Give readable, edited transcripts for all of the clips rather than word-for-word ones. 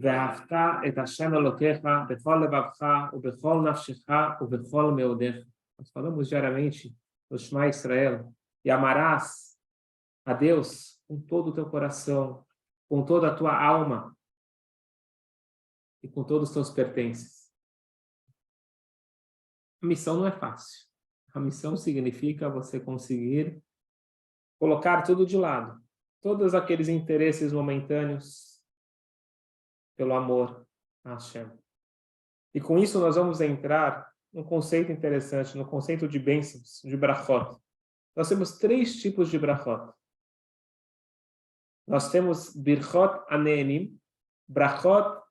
ואהבת את השם אלוקיך בכל לבבך ובכל נפשך ובכל מאודיך. Nós falamos diariamente no Shema Israel, e amarás a Deus com todo o teu coração, com toda a tua alma e com todos os teus pertences. A missão não é fácil. A missão significa você conseguir colocar tudo de lado, todos aqueles interesses momentâneos, pelo amor a Hashem. E com isso nós vamos entrar num conceito interessante, no conceito de bênçãos, de brachot. Nós temos 3 tipos de brachot. Nós temos birchot anenim, brachot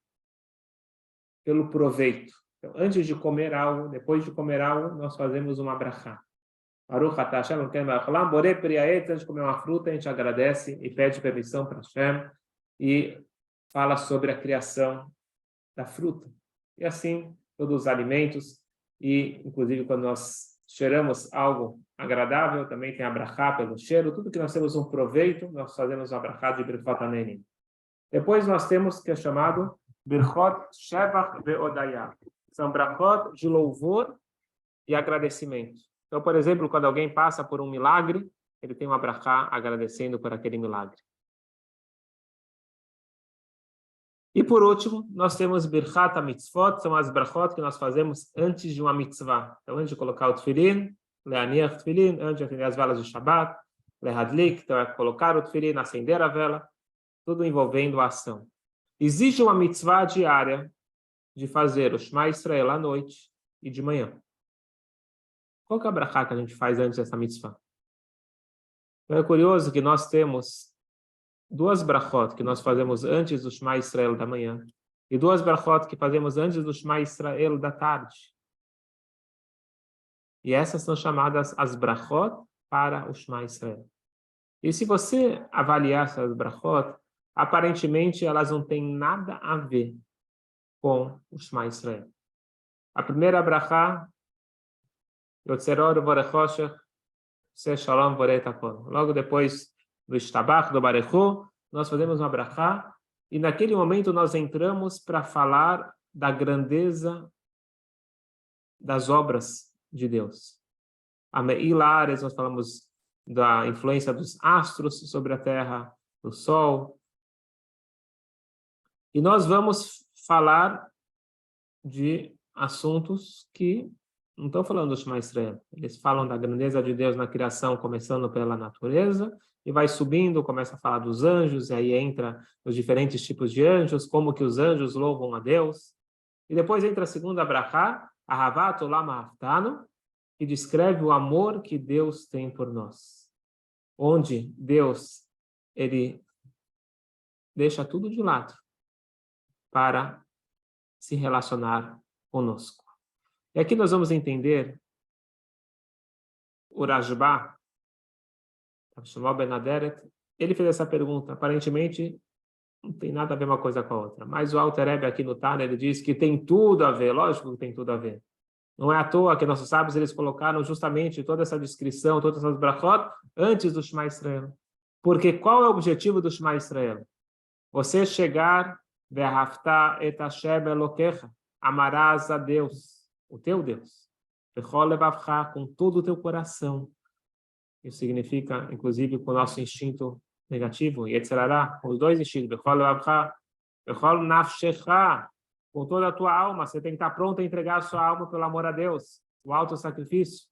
pelo proveito. Então, antes de comer algo, depois de comer algo, nós fazemos uma brachá. Baruch atah Hashem Elokeinu melech haolam, borei pri ha'etz, antes de comer uma fruta, a gente agradece e pede permissão para Hashem e fala sobre a criação da fruta. E assim, todos os alimentos, e inclusive quando nós cheiramos algo agradável, também tem a brachá pelo cheiro, tudo que nós temos um proveito, nós fazemos a brachá de birchot anenim. Depois nós temos que é chamado birchot shevach ve'odayah. São brachot de louvor e agradecimento. Então, por exemplo, quando alguém passa por um milagre, ele tem uma brachá agradecendo por aquele milagre. E por último, nós temos birchat mitzvot, são as brachot que nós fazemos antes de uma mitzvah. Então, antes de colocar o tefilin, leaniach tefilin, antes de acender as velas de Shabbat, lehadlik, então é colocar o tefilin, acender a vela, tudo envolvendo a ação. Existe uma mitzvah diária de fazer o Shema Israel à noite e de manhã. Qual que é a brachá que a gente faz antes dessa mitzvah? Então, é curioso que nós temos 2 brachot que nós fazemos antes do Shema Israel da manhã e 2 brachot que fazemos antes do Shema Israel da tarde. E essas são chamadas as brachot para o Shema Israel. E se você avaliar essas brachot, aparentemente elas não têm nada a ver com o Shema Israel. A primeira brachá, Yotzeror Vorechoshech, Se Shalom Voretakon. Logo depois do Ishtabach, do Barechu, nós fazemos uma brachá, e naquele momento nós entramos para falar da grandeza das obras de Deus. A Meilares, nós falamos da influência dos astros sobre a terra, do sol. E nós vamos falar de assuntos que não estão falando do Shema Israel. Eles falam da grandeza de Deus na criação, começando pela natureza, e vai subindo, começa a falar dos anjos, e aí entra os diferentes tipos de anjos, como que os anjos louvam a Deus. E depois entra a segunda brachá, Ahavat Olam Ahavtanu, que descreve o amor que Deus tem por nós. Onde Deus, ele deixa tudo de lado para se relacionar conosco. E aqui nós vamos entender o Rashba, Shmuel Ben Aderet, ele fez essa pergunta, aparentemente não tem nada a ver uma coisa com a outra, mas o Alter Rebbe aqui no Tana, ele diz que tem tudo a ver, lógico que tem tudo a ver. Não é à toa que nossos sábios eles colocaram justamente toda essa descrição, todas essas brachot, antes do Shema Israel. Porque qual é o objetivo do Shema Israel? Você chegar, ve'ahavta et Hashem Elokecha, amarás a Deus, o teu Deus, bechol levavcha, com todo o teu coração. Isso significa, inclusive, com o nosso instinto negativo, Yetzirará, com os 2 instintos, bechol levavcha, bechol nafshecha, com toda a tua alma, você tem que estar pronto a entregar a sua alma pelo amor a Deus, o auto-sacrifício,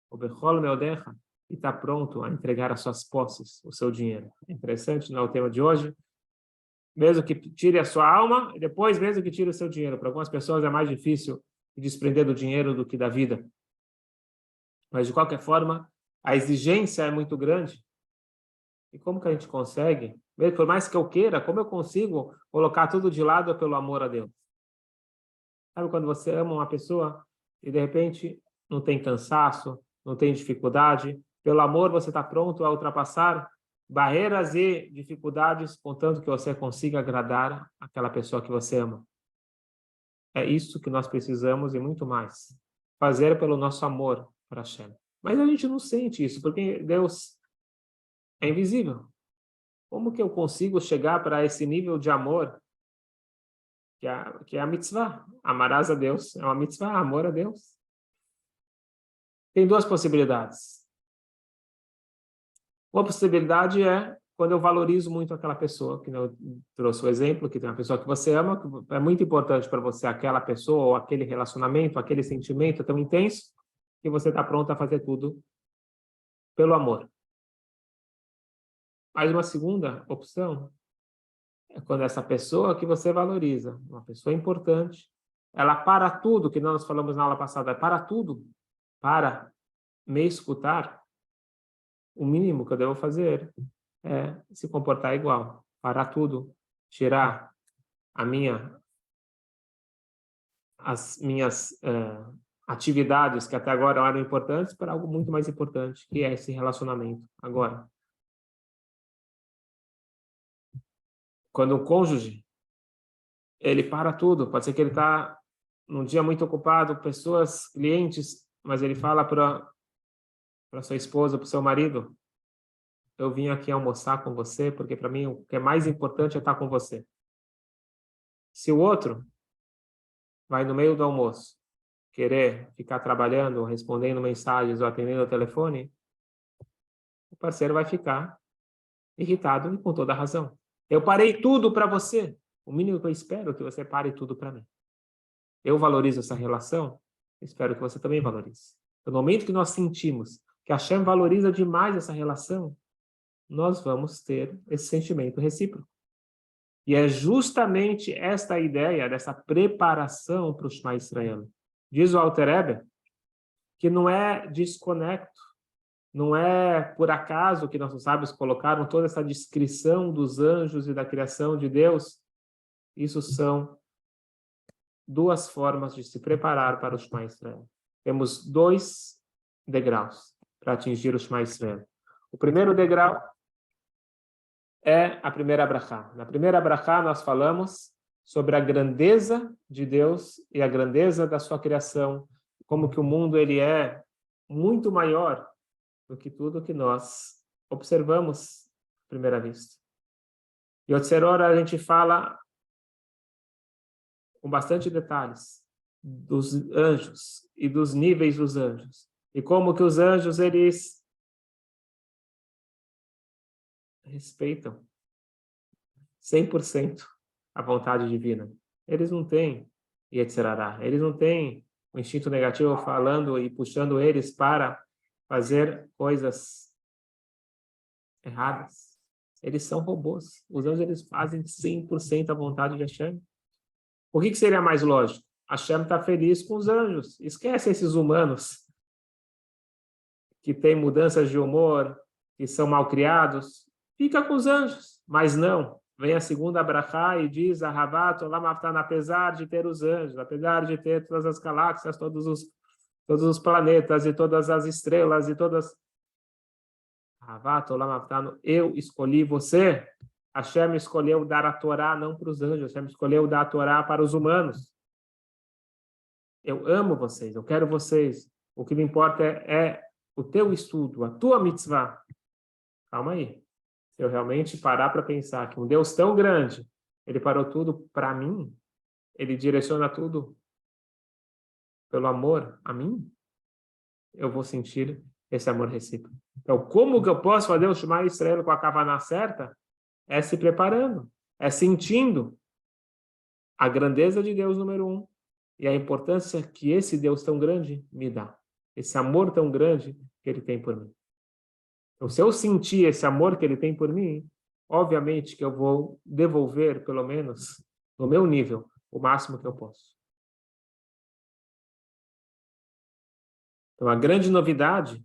o bechol meodecha, e está pronto a entregar as suas posses, o seu dinheiro. É interessante, não é o tema de hoje, mesmo que tire a sua alma, e depois mesmo que tire o seu dinheiro. Para algumas pessoas é mais difícil desprender do dinheiro do que da vida. Mas, de qualquer forma, a exigência é muito grande. E como que a gente consegue? Por mais que eu queira, como eu consigo colocar tudo de lado pelo amor a Deus? Sabe quando você ama uma pessoa e, de repente, não tem cansaço, não tem dificuldade, pelo amor você está pronto a ultrapassar barreiras e dificuldades, contanto que você consiga agradar aquela pessoa que você ama. É isso que nós precisamos e muito mais. Fazer pelo nosso amor para Hashem. Mas a gente não sente isso, porque Deus é invisível. Como que eu consigo chegar para esse nível de amor que é a mitzvah. Amarás a Deus, é uma mitzvah, amor a Deus. Tem duas possibilidades. Uma possibilidade é quando eu valorizo muito aquela pessoa, que eu trouxe o exemplo, que tem uma pessoa que você ama, que é muito importante para você aquela pessoa, ou aquele relacionamento, aquele sentimento tão intenso, que você está pronto a fazer tudo pelo amor. Mas uma segunda opção é quando essa pessoa que você valoriza, uma pessoa importante, ela para tudo, que nós falamos na aula passada, para tudo, para me escutar, o mínimo que eu devo fazer é se comportar igual, parar tudo, tirar as minhas atividades que até agora eram importantes para algo muito mais importante, que é esse relacionamento. Agora, quando o cônjuge, ele para tudo, pode ser que ele está num dia muito ocupado, pessoas, clientes, mas ele fala para sua esposa, para o seu marido, eu vim aqui almoçar com você, porque para mim o que é mais importante é estar com você. Se o outro vai no meio do almoço querer ficar trabalhando, ou respondendo mensagens ou atendendo o telefone, o parceiro vai ficar irritado e com toda a razão. Eu parei tudo para você. O mínimo que eu espero é que você pare tudo para mim. Eu valorizo essa relação, espero que você também valorize. No momento que nós sentimos que a Hashem valoriza demais essa relação, nós vamos ter esse sentimento recíproco. E é justamente esta ideia dessa preparação para o Shema Israel. Diz o Alter Rebbe que não é desconecto, não é por acaso que nossos sábios colocaram toda essa descrição dos anjos e da criação de Deus. Isso são duas formas de se preparar para o Shema Israel. Temos dois degraus para atingir o Shema Israel. O primeiro degrau é a primeira brachá. Na primeira brachá nós falamos sobre a grandeza de Deus e a grandeza da sua criação, como que o mundo ele é muito maior do que tudo que nós observamos à primeira vista. E o Tserora a gente fala com bastante detalhes dos anjos e dos níveis dos anjos. E como que os anjos, eles respeitam 100% a vontade divina. Eles não têm Yetzirará, eles não têm o instinto negativo falando e puxando eles para fazer coisas erradas. Eles são robôs. Os anjos, eles fazem 100% a vontade de Hashem. O que seria mais lógico? Hashem está feliz com os anjos. Esquece esses humanos que têm mudanças de humor, que são mal criados. Fica com os anjos. Mas não. Vem a segunda brachá e diz, apesar de ter os anjos, apesar de ter todas as galáxias, todos os planetas e todas as estrelas e todas... eu escolhi você. Hashem escolheu dar a Torá não para os anjos, Hashem escolheu dar a Torá para os humanos. Eu amo vocês, eu quero vocês. O que me importa é o teu estudo, a tua mitzvah. Calma aí. Se eu realmente parar para pensar que um Deus tão grande, ele parou tudo para mim, ele direciona tudo pelo amor a mim, eu vou sentir esse amor recíproco. Então, como que eu posso fazer o Shema Israel com a kavaná certa? É se preparando, é sentindo a grandeza de Deus, número um, e a importância que esse Deus tão grande me dá, esse amor tão grande que ele tem por mim. Então, se eu sentir esse amor que ele tem por mim, obviamente que eu vou devolver, pelo menos, no meu nível, o máximo que eu posso. Então, a grande novidade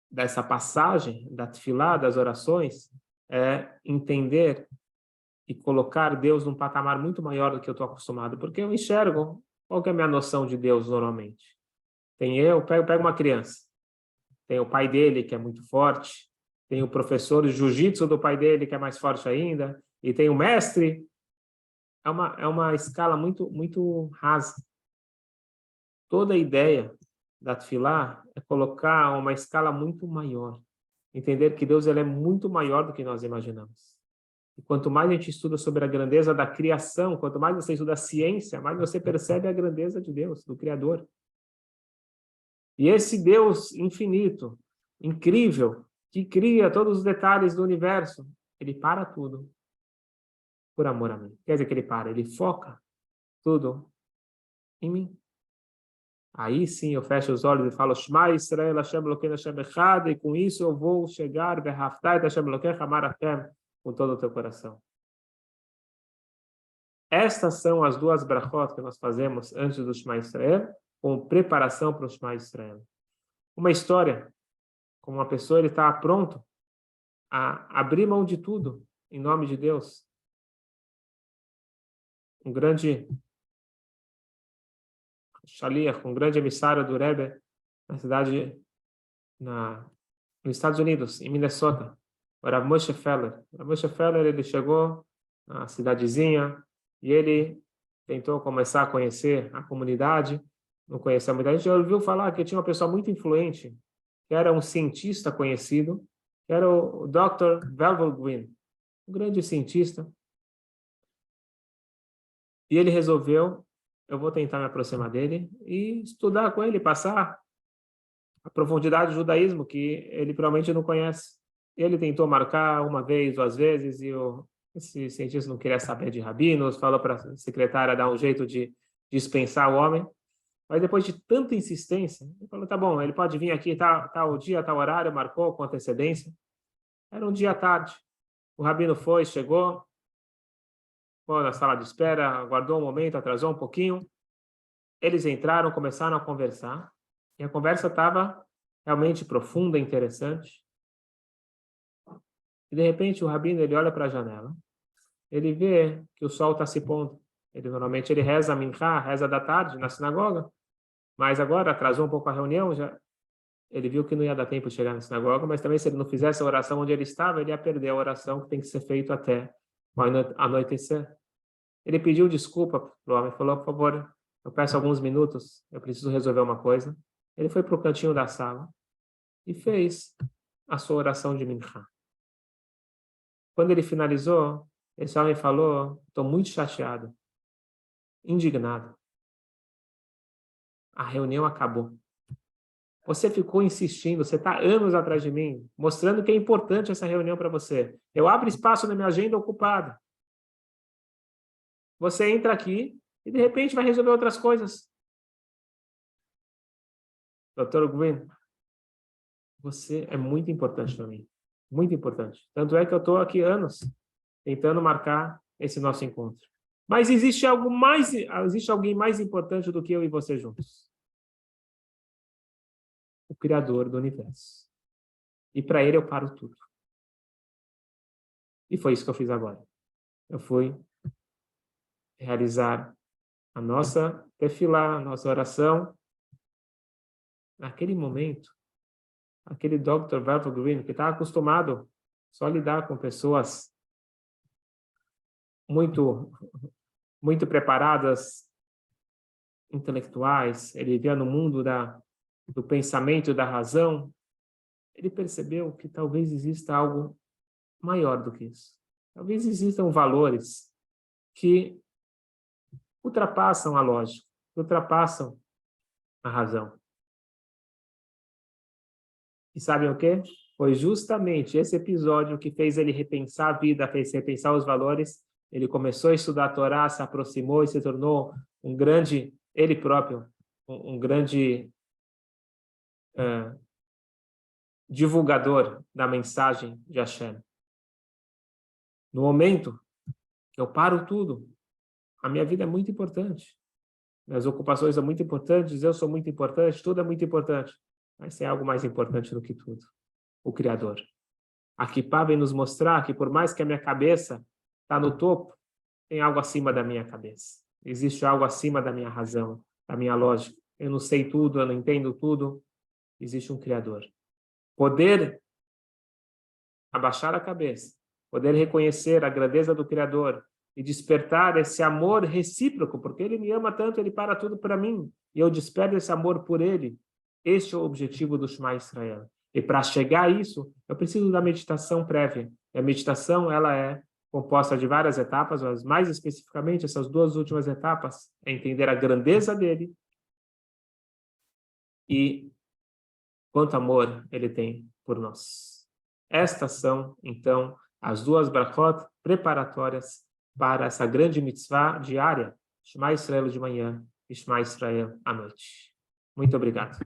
dessa passagem da tefilá, das orações, é entender e colocar Deus num patamar muito maior do que eu estou acostumado, porque eu enxergo qual que é a minha noção de Deus normalmente. Pego uma criança, tem o pai dele que é muito forte, tem o professor de jiu-jitsu do pai dele que é mais forte ainda, e tem o mestre. É uma escala muito, muito rasa. Toda a ideia da tefilá é colocar uma escala muito maior. Entender que Deus ele é muito maior do que nós imaginamos. E quanto mais a gente estuda sobre a grandeza da criação, quanto mais você estuda a ciência, mais você percebe a grandeza de Deus, do Criador. E esse Deus infinito, incrível, que cria todos os detalhes do universo, ele para tudo por amor a mim. Quer dizer que ele para, ele foca tudo em mim. Aí sim eu fecho os olhos e falo, Shema Israel, Hashem Elokeinu Hashem Echad, e com isso eu vou chegar, Behaftai, Hashem Elokeinu Hamar Hashem, com todo o teu coração. Estas são as duas brachot que nós fazemos antes do Shema Israel, com preparação para o Shema Israel. Uma história, como uma pessoa ele está pronto a abrir mão de tudo em nome de Deus. Um grande shaliach, um grande emissário do Rebbe na cidade, nos Estados Unidos, em Minnesota, o Rav Moshe Feller. O Rav Moshe Feller, ele chegou na cidadezinha e ele tentou começar a conhecer a comunidade, não conhecia muita gente, ele ouviu falar que tinha uma pessoa muito influente, que era um cientista conhecido, que era o Dr. Velvel Green, um grande cientista. E ele resolveu, eu vou tentar me aproximar dele e estudar com ele, passar a profundidade do judaísmo, que ele provavelmente não conhece. Ele tentou marcar uma vez, duas vezes, e esse cientista não queria saber de rabinos, falou para a secretária dar um jeito de dispensar o homem. Mas depois de tanta insistência, ele falou, tá bom, ele pode vir aqui, tal dia, tal horário, marcou com antecedência. Era um dia à tarde. O rabino foi, chegou, foi na sala de espera, aguardou um momento, atrasou um pouquinho. Eles entraram, começaram a conversar. E a conversa estava realmente profunda, interessante. E de repente o rabino ele olha para a janela. Ele vê que o sol está se pondo. Normalmente ele reza a minchá, reza da tarde na sinagoga. Mas agora atrasou um pouco a reunião, já ele viu que não ia dar tempo de chegar na sinagoga, mas também se ele não fizesse a oração onde ele estava, ele ia perder a oração que tem que ser feita até anoitecer. Ele pediu desculpa para o homem, falou, por favor, eu peço alguns minutos, eu preciso resolver uma coisa. Ele foi para o cantinho da sala e fez a sua oração de minchá. Quando ele finalizou, esse homem falou, estou muito chateado, indignado. A reunião acabou. Você ficou insistindo, você está anos atrás de mim, mostrando que é importante essa reunião para você. Eu abro espaço na minha agenda ocupada. Você entra aqui e, de repente, vai resolver outras coisas. Dr. Green, você é muito importante para mim. Muito importante. Tanto é que eu estou aqui anos tentando marcar esse nosso encontro. Mas existe alguém mais importante do que eu e você juntos. O Criador do Universo. E para ele eu paro tudo. E foi isso que eu fiz agora. Eu fui realizar a nossa tefilá, a nossa oração. Naquele momento, aquele Dr. Velvel Green, que está acostumado só a lidar com pessoas muito preparadas, intelectuais, ele vivia no mundo do pensamento e da razão, ele percebeu que talvez exista algo maior do que isso. Talvez existam valores que ultrapassam a lógica, ultrapassam a razão. E sabem o quê? Foi justamente esse episódio que fez ele repensar a vida, fez repensar os valores. Ele começou a estudar a Torá, se aproximou e se tornou um grande, ele próprio, um grande divulgador da mensagem de Hashem. No momento que eu paro tudo, a minha vida é muito importante. Minhas ocupações são muito importantes, eu sou muito importante, tudo é muito importante. Mas tem algo mais importante do que tudo. O Criador. A Kipá vem nos mostrar que por mais que a minha cabeça está no topo, tem algo acima da minha cabeça. Existe algo acima da minha razão, da minha lógica. Eu não sei tudo, eu não entendo tudo. Existe um Criador. Poder abaixar a cabeça, poder reconhecer a grandeza do Criador e despertar esse amor recíproco, porque Ele me ama tanto, Ele para tudo para mim, e eu desperto esse amor por Ele. Este é o objetivo do Shema Israel. E para chegar a isso, eu preciso da meditação prévia. E a meditação, ela é composta de várias etapas, mas mais especificamente essas duas últimas etapas é entender a grandeza dele e quanto amor ele tem por nós. Estas são, então, as duas brachot preparatórias para essa grande mitzvah diária, Shema Israel de manhã e Shema Israel à noite. Muito obrigado.